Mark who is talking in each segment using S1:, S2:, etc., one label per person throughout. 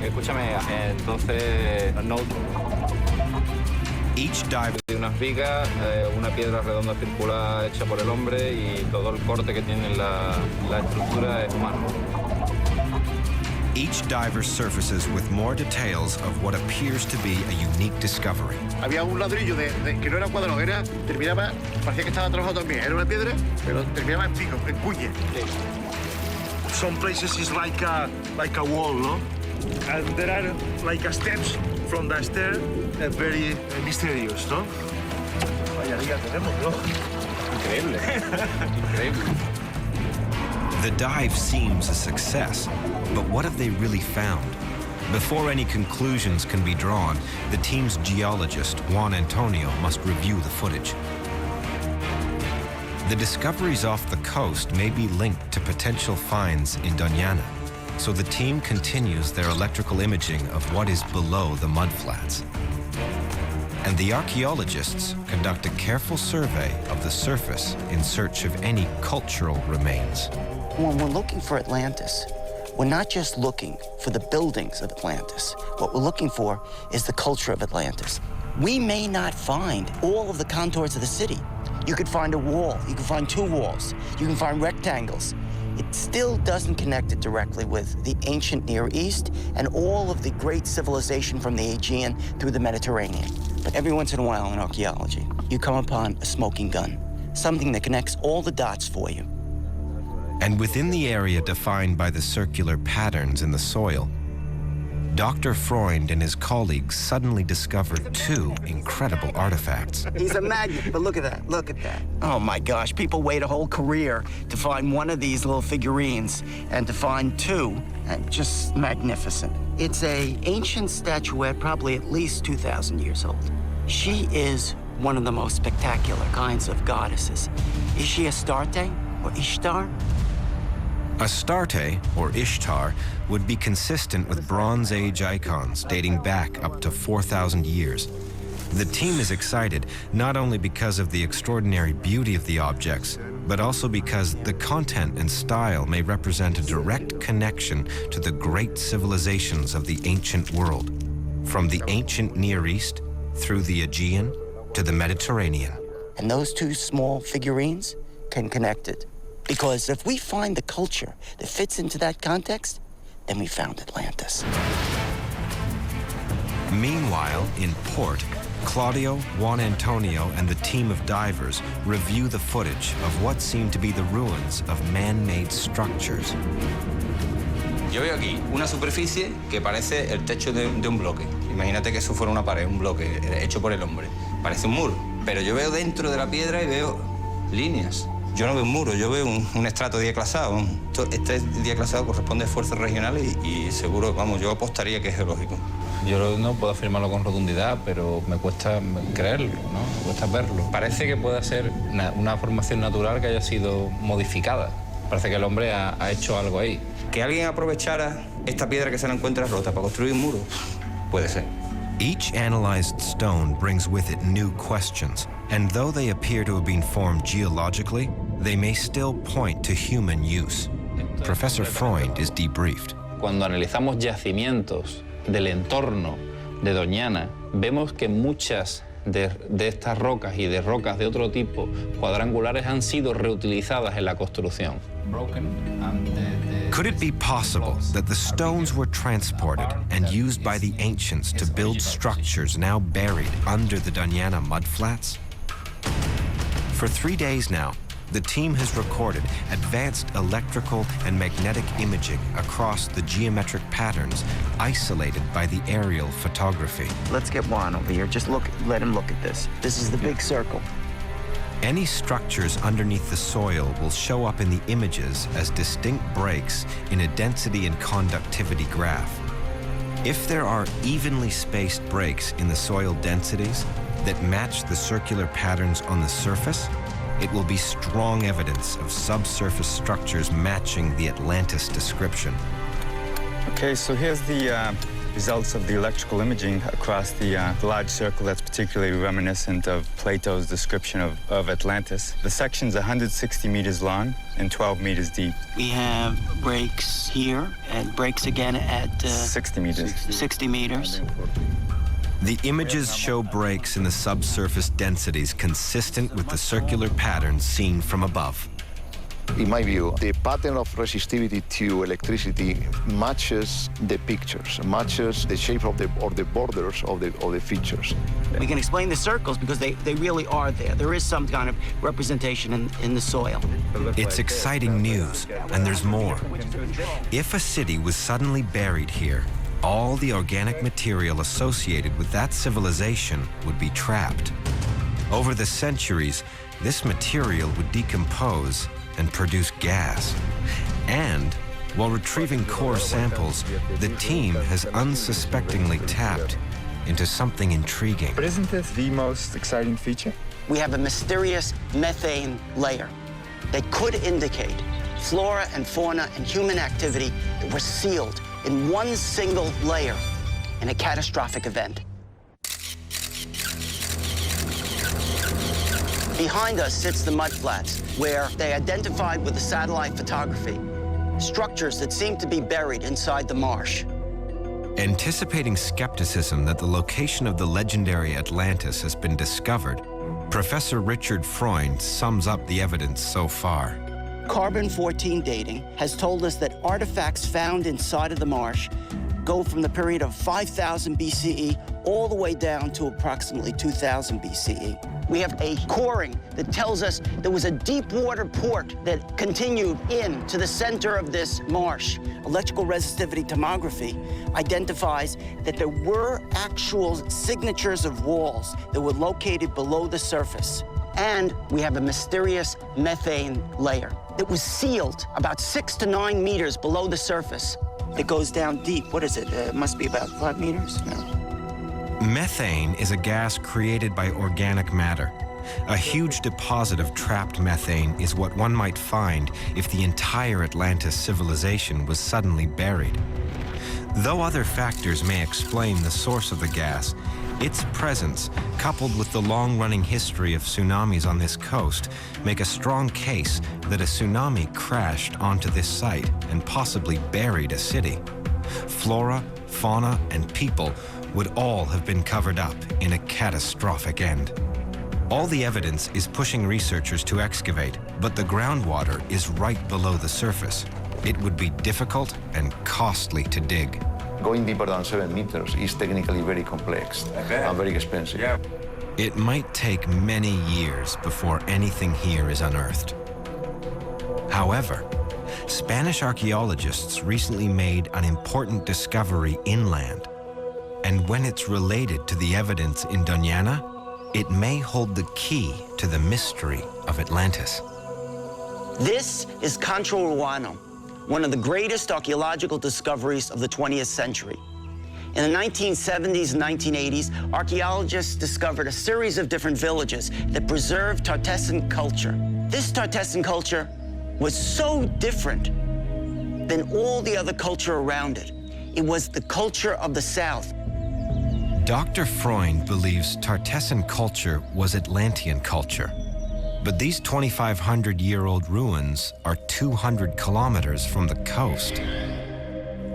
S1: Escúchame, entonces no.
S2: Each diver
S1: De unas vigas, una piedra redonda circular hecha por el hombre y todo el corte que tiene la estructura es humano.
S2: Each diver surfaces with more details of what appears to be a unique discovery.
S3: Había un ladrillo que no era cuadrado, terminaba, parecía que estaba trabajado también. Era una piedra, pero terminaba en pico, en cuña. Some places is like a wall, no? And there are like steps from the stair, very mysterious, no? Vaya liga tenemos, ¿no?
S1: Increíble. Increíble.
S2: The dive seems a success, but what have they really found? Before any conclusions can be drawn, the team's geologist, Juan Antonio, must review the footage. The discoveries off the coast may be linked to potential finds in Donana, so the team continues their electrical imaging of what is below the mudflats. And the archaeologists conduct a careful survey of the surface in search of any cultural remains.
S4: When we're looking for Atlantis, we're not just looking for the buildings of Atlantis. What we're looking for is the culture of Atlantis. We may not find all of the contours of the city. You could find a wall, you can find two walls, you can find rectangles. It still doesn't connect it directly with the ancient Near East and all of the great civilization from the Aegean through the Mediterranean. But every once in a while in archaeology, you come upon a smoking gun, something that connects all the dots for you.
S2: And within the area defined by the circular patterns in the soil, Dr. Freund and his colleagues suddenly discovered two incredible artifacts.
S4: He's a magnet, but look at that, look at that. Oh my gosh, people wait a whole career to find one of these little figurines, and to find two, just magnificent. It's an ancient statuette, probably at least 2,000 years old. She is one of the most spectacular kinds of goddesses. Is she Astarte or Ishtar?
S2: Astarte, or Ishtar, would be consistent with Bronze Age icons dating back up to 4,000 years. The team is excited not only because of the extraordinary beauty of the objects, but also because the content and style may represent a direct connection to the great civilizations of the ancient world, from the ancient Near East through the Aegean to the Mediterranean.
S4: And those two small figurines can connect it. Because if we find the culture that fits into that context, then we found Atlantis.
S2: Meanwhile, in port, Claudio, Juan Antonio, and the team of divers review the footage of what seem to be the ruins of man-made structures.
S5: Yo veo aquí una superficie que parece el techo de un bloque. Imagínate que eso fuera una pared, un bloque hecho por el hombre. Parece un muro. Pero yo veo dentro de la piedra y veo líneas. Yo no veo un muro, yo veo un estrato diaclasado. Este diaclasado corresponde a esfuerzos regionales y seguro, vamos, yo apostaría que es geológico.
S1: Yo no puedo afirmarlo con rotundidad, pero me cuesta creerlo, ¿no? Me cuesta verlo. Parece que pueda ser una formación natural que haya sido modificada. Parece que el hombre ha hecho algo ahí.
S5: Que alguien aprovechara esta piedra que se la encuentra rota para construir un muro, puede ser.
S2: Each analyzed stone brings with it new questions, and though they appear to have been formed geologically, they may still point to human use. Professor Freund is debriefed.
S1: Cuando analizamos yacimientos del entorno de Doñana, vemos que muchas de estas rocas y de rocas de otro tipo cuadrangulares han sido reutilizadas en la construcción.
S2: Could it be possible that the stones were transported and used by the ancients to build structures now buried under the Donana mudflats? For 3 days now, the team has recorded advanced electrical and magnetic imaging across the geometric patterns isolated by the aerial photography.
S4: Let's get Juan over here. Just look, let him look at this. This is the big circle.
S2: Any structures underneath the soil will show up in the images as distinct breaks in a density and conductivity graph. If there are evenly spaced breaks in the soil densities that match the circular patterns on the surface, it will be strong evidence of subsurface structures matching the Atlantis description.
S6: Okay, so here's the results of the electrical imaging across the large circle that's particularly reminiscent of Plato's description of Atlantis. The section's 160 meters long and 12 meters deep.
S4: We have breaks here and breaks again at
S6: 60 meters.
S4: 60 meters.
S2: The images show breaks in the subsurface densities consistent with the circular patterns seen from above.
S3: In my view, the pattern of resistivity to electricity matches the pictures, matches the shape of the borders of the features.
S4: We can explain the circles because they really are there. There is some kind of representation in the soil.
S2: It's exciting news, and there's more. If a city was suddenly buried here, all the organic material associated with that civilization would be trapped. Over the centuries, this material would decompose and produce gas. And while retrieving core samples, the team has unsuspectingly tapped into something intriguing.
S6: But isn't this the most exciting feature?
S4: We have a mysterious methane layer that could indicate flora and fauna and human activity that were sealed in one single layer in a catastrophic event. Behind us sits the mudflats, where they identified with the satellite photography structures that seem to be buried inside the marsh.
S2: Anticipating skepticism that the location of the legendary Atlantis has been discovered, Professor Richard Freund sums up the evidence so far.
S4: Carbon-14 dating has told us that artifacts found inside of the marsh go from the period of 5,000 BCE all the way down to approximately 2000 BCE. We have a coring that tells us there was a deep water port that continued in to the center of this marsh. Electrical resistivity tomography identifies that there were actual signatures of walls that were located below the surface. And we have a mysterious methane layer that was sealed about 6 to 9 meters below the surface. It goes down deep. What is it? It must be about 5 meters? No.
S2: Methane is a gas created by organic matter. A huge deposit of trapped methane is what one might find if the entire Atlantis civilization was suddenly buried. Though other factors may explain the source of the gas, its presence, coupled with the long-running history of tsunamis on this coast, make a strong case that a tsunami crashed onto this site and possibly buried a city. Flora, fauna, and people would all have been covered up in a catastrophic end. All the evidence is pushing researchers to excavate, but the groundwater is right below the surface. It would be difficult and costly to dig.
S3: Going deeper than 7 meters is technically very complex and very expensive. Yeah.
S2: It might take many years before anything here is unearthed. However, Spanish archaeologists recently made an important discovery inland. And when it's related to the evidence in Donana, it may hold the key to the mystery of Atlantis.
S4: This is Concho Ruano, one of the greatest archaeological discoveries of the 20th century. In the 1970s and 1980s, archaeologists discovered a series of different villages that preserved Tartessan culture. This Tartessan culture was so different than all the other culture around it. It was the culture of the South.
S2: Dr. Freund believes Tartessan culture was Atlantean culture. But these 2,500-year-old ruins are 200 kilometers from the coast.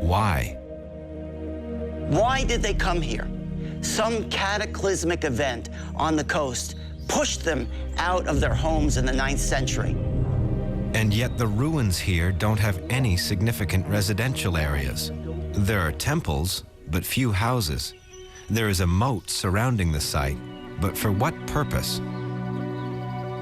S2: Why?
S4: Why did they come here? Some cataclysmic event on the coast pushed them out of their homes in the 9th century.
S2: And yet the ruins here don't have any significant residential areas. There are temples, but few houses. There is a moat surrounding the site, but for what purpose?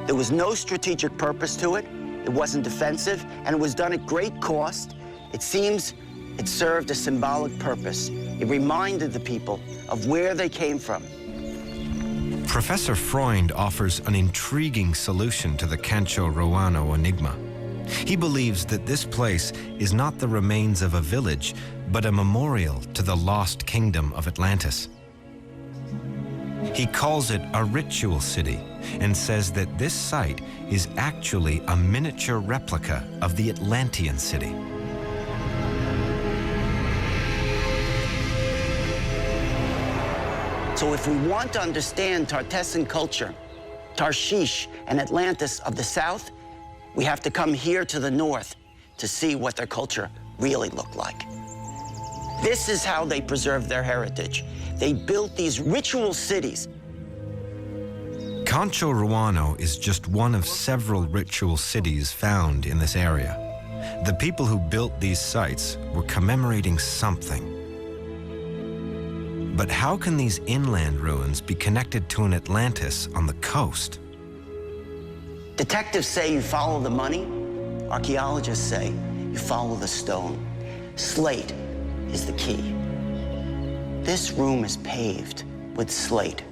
S4: There was no strategic purpose to it. It wasn't defensive, and it was done at great cost. It seems it served a symbolic purpose. It reminded the people of where they came from.
S2: Professor Freund offers an intriguing solution to the Concho Ruano enigma. He believes that this place is not the remains of a village, but a memorial to the lost kingdom of Atlantis. He calls it a ritual city and says that this site is actually a miniature replica of the Atlantean city.
S4: So if we want to understand Tartessan culture, Tarshish and Atlantis of the south, we have to come here to the north to see what their culture really looked like. This is how they preserved their heritage. They built these ritual cities.
S2: Concho Ruano is just one of several ritual cities found in this area. The people who built these sites were commemorating something. But how can these inland ruins be connected to an Atlantis on the coast?
S4: Detectives say you follow the money. Archaeologists say you follow the stone. Slate is the key. This room is paved with slate.